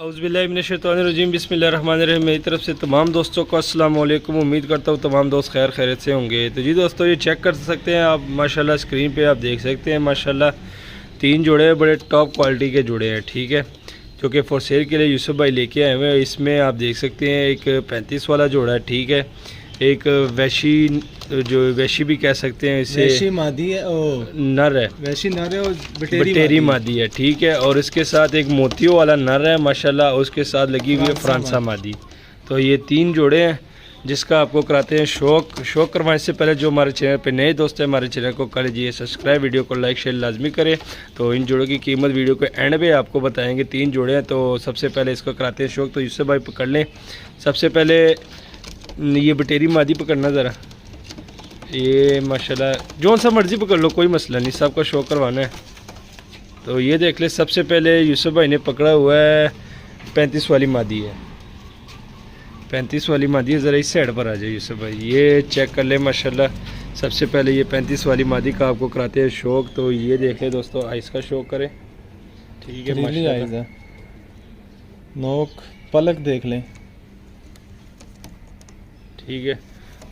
औज़ुबिल्लाहिमिनश्शैतानिर्रजीम बिस्मिल्लाहिर्रहमानिर्रहीम। मेरी तरफ से तमाम दोस्तों को अस्सलाम वालेकुम। उम्मीद करता हूँ तमाम दोस्त खैर खैरियत से होंगे। तो जी दोस्तों, ये चेक कर सकते हैं आप माशाल्लाह, स्क्रीन पे आप देख सकते हैं माशाल्लाह 3 जोड़े बड़े टॉप क्वालिटी के जोड़े हैं, ठीक है, जो कि फॉर सेल के लिए यूसुफ भाई लेके आए हुए हैं। इसमें आप देख सकते हैं एक 35 वाला जोड़ा है, ठीक है, एक वैशी, जो वैशी भी कह सकते हैं इसे, वैशी मादी है, नर है, वैशी नर है और बटेरी मादी है, ठीक है, और इसके साथ एक मोतियों वाला नर है माशाल्लाह, उसके साथ लगी हुई है फ्रांसा मादी। तो ये 3 जोड़े हैं जिसका आपको कराते हैं शौक करवाने से पहले जो हमारे चैनल पे नए दोस्त हैं, हमारे चैनल को कर लीजिए सब्सक्राइब, वीडियो को लाइक शेयर लाजमी करें। तो इन जोड़ों की कीमत वीडियो के एंड पे आपको बताएंगे। 3 जोड़े हैं, तो सबसे पहले इसको कराते हैं शौक। तो यूसुफ भाई पकड़ लें। सबसे पहले ये बटेरी मादी पकड़ना ज़रा, ये माशाल्लाह जौन सा मर्ज़ी पकड़ लो, कोई मसला नहीं, सबका शौक करवाना है। तो ये देख ले, सबसे पहले यूसुफ भाई ने पकड़ा हुआ है 35 वाली मादी है, 35 वाली मादी है। ज़रा इस साइड पर आ जाए यूसुफ भाई, ये चेक कर ले माशाल्लाह। सबसे पहले ये 35 वाली मादी का आपको कराते हैं शौक। तो ये देख ले दोस्तों, आइस का शौक करें, ठीक है माशाल्लाह। नोक पलक देख लें, ठीक है।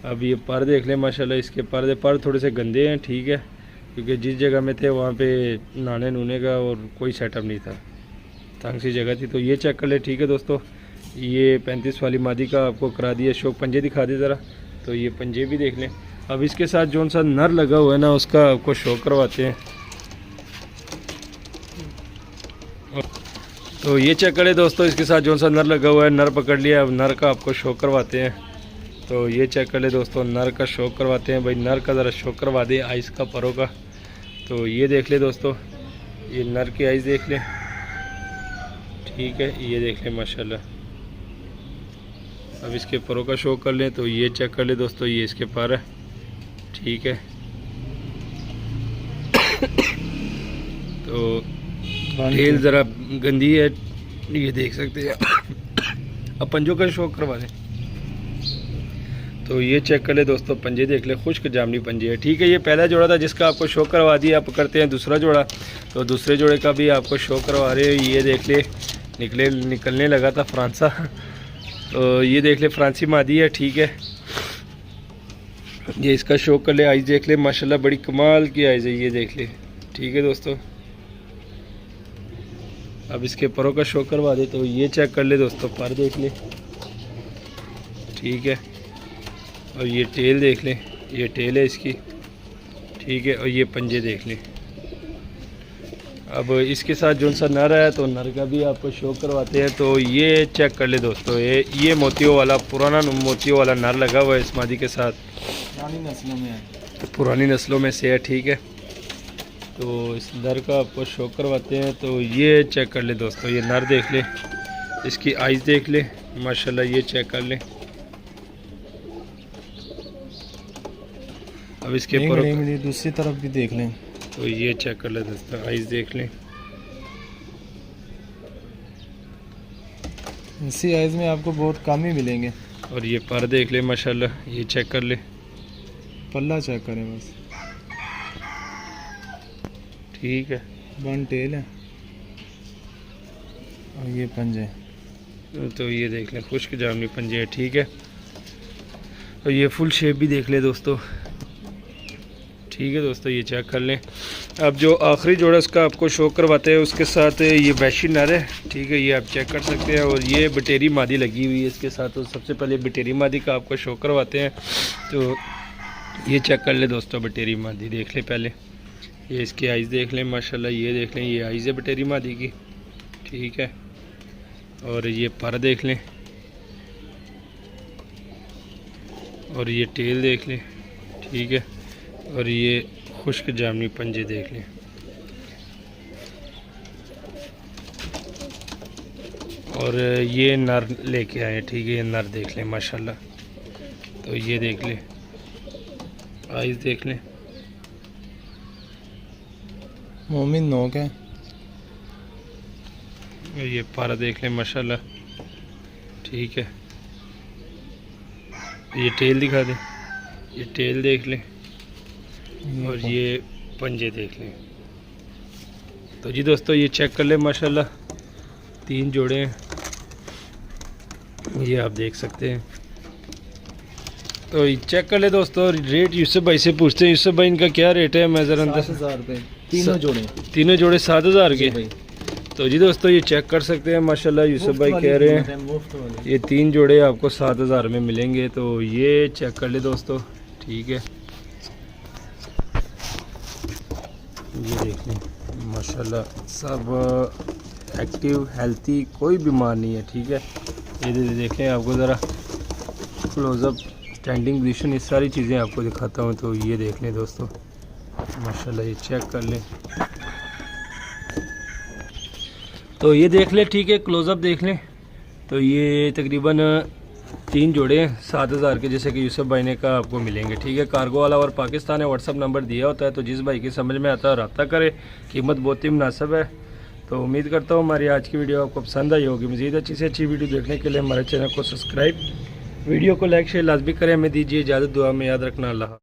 अब ये पर देख लें माशाल्लाह, इसके पर थोड़े से गंदे हैं, ठीक है, क्योंकि जिस जगह में थे वहाँ पे नहाने नूने का और कोई सेटअप नहीं था, तंग सी जगह थी। तो ये चेक कर ले, ठीक है दोस्तों। ये 35 वाली मादी का आपको करा दिया शौक। पंजे दिखा दे ज़रा, तो ये पंजे भी देख लें। अब इसके साथ जौन सा नर लगा हुआ है ना, उसका आपको शौक करवाते हैं। तो ये चेक करें दोस्तों, इसके साथ जौन सा नर लगा हुआ है, नर पकड़ लिया। अब नर का आपको शौक करवाते हैं। तो ये चेक कर ले दोस्तों, नर का शौक करवाते हैं भाई। नर का ज़रा शौक करवा दे आइस का, परों का। तो ये देख ले दोस्तों, ये नर की आइस देख ले, ठीक है, ये देख ले माशाल्लाह। अब इसके परों का शौक कर लें। तो ये चेक कर ले दोस्तों, ये इसके पर है, ठीक है। तो टेल ज़रा गंदी है, ये देख सकते हैं। अब पंजों का शौक करवा लें। तो ये चेक कर ले दोस्तों, पंजे देख ले, खुश्क जामनी पंजे है, ठीक है। ये पहला जोड़ा था जिसका आपको शौक करवा दिया। आप करते हैं दूसरा जोड़ा। तो दूसरे जोड़े का भी आपको शौक करवा रहे हैं। ये देख ले, निकलने लगा था फ्रांसा। तो ये देख ले, फ्रांसी मादी है, ठीक है। ये इसका शौक कर ले। आइज़ देख ले माशाल्लाह, बड़ी कमाल की आइज़ है, ये देख ले, ठीक है दोस्तों। अब इसके परों का शौक करवा दे। तो ये चेक कर ले दोस्तों, पर देख ले, ठीक है। और ये टेल देख लें, ये टेल है इसकी, ठीक है। और ये पंजे देख लें। अब इसके साथ जो सा नर है, तो नर का भी आपको शौक करवाते हैं। तो ये चेक कर ले दोस्तों, ये मोतियों वाला, पुराना मोतियों वाला नर लगा हुआ है इस मादी के साथ। पुरानी नस्लों में है, पुरानी नस्लों में से है, ठीक है। तो इस नर का आपको शौक करवाते हैं। तो ये चेक कर ले दोस्तों, ये नर देख ले, इसकी आइज़ देख ले माशाल्लाह, ये चेक कर लें। अब इसके पर दूसरी तरफ भी देख लें। तो ये चेक कर ले दोस्तों, आइज़ देख लें। इसी आइज़ में आपको बहुत कम ही मिलेंगे। और ये पर देख ले माशाल्लाह, ये चेक कर ले, पल्ला चेक करें बस, ठीक है। वन टेल है और ये पंजे। तो ये देख लें, खुश्क जामनी पंजे है, ठीक है। और ये फुल शेप भी देख ले दोस्तों, ठीक है दोस्तों, ये चेक कर लें। अब जो आखिरी जोड़ा उसका आपको शौक करवाते हैं, उसके साथ ये वैशी नर है, ठीक है, ये आप चेक कर सकते हैं। और ये बटेरी मादी लगी हुई है इसके साथ। तो सबसे पहले बटेरी मादी का आपको शौक करवाते हैं। तो ये चेक कर ले दोस्तों, बटेरी मादी देख ले पहले, ये इसकी आइज़ देख लें माशाल्लाह, ये देख लें, ये आइज़ है बटेरी मादी की, ठीक है। और ये पर देख लें, और ये टेल देख लें, ठीक है। और ये खुश्क जामनी पंजे देख लें। और ये नर लेके आए, ठीक है, ये नर देख लें माशाल्लाह। तो ये देख लें, आइज़ देख लें, मोमिन नोक है। ये पारा देख लें माशाल्लाह, ठीक है। ये टेल दिखा दें, ये टेल देख लें। और ये पंजे देख लें। तो जी दोस्तों, ये चेक कर लें माशाल्लाह, 3 जोड़े हैं। ये आप देख सकते हैं। तो ये चेक कर ले दोस्तों, रेट यूसुफ भाई से पूछते हैं। यूसुफ भाई इनका क्या रेट है? मैं ज़रा अंदर 7,000 रुपये तीनों जोड़े। तीनों जोड़े 7,000 के। भाई तो जी दोस्तों ये चेक कर सकते हैं माशाल्लाह, यूसुफ भाई कह रहे हैं मुफ्त वाले। ये 3 जोड़े आपको 7,000 में मिलेंगे। तो ये चेक कर ले दोस्तों, ठीक है। ये देख लें माशाल्लाह सब एक्टिव हेल्थी, कोई बीमार नहीं है, ठीक है। ये देखें, आपको ज़रा क्लोज़अप, स्टैंडिंग पोजीशन, ये सारी चीज़ें आपको दिखाता हूँ। तो ये देख लें दोस्तों माशाल्लाह, ये चेक कर लें। तो ये देख लें, ठीक है, क्लोज़अप देख लें। तो ये तकरीबन 3 जोड़े हैं 7,000 के, जैसे कि यूसुफ भाई ने कहा आपको मिलेंगे, ठीक है। कार्गो वाला और पाकिस्तान है, व्हाट्सअप नंबर दिया होता है। तो जिस भाई की समझ में आता है रब्ता करे, कीमत बहुत ही मुनासिब है। तो उम्मीद करता हूँ हमारी आज की वीडियो आपको पसंद आई होगी। मज़ीद अच्छी से अच्छी वीडियो देखने के लिए हमारे चैनल को सब्सक्राइब, वीडियो को लाइक शेयर लाजमी करें। हमें दीजिए इजाज़त, दुआ में याद रखना। अल्लाह।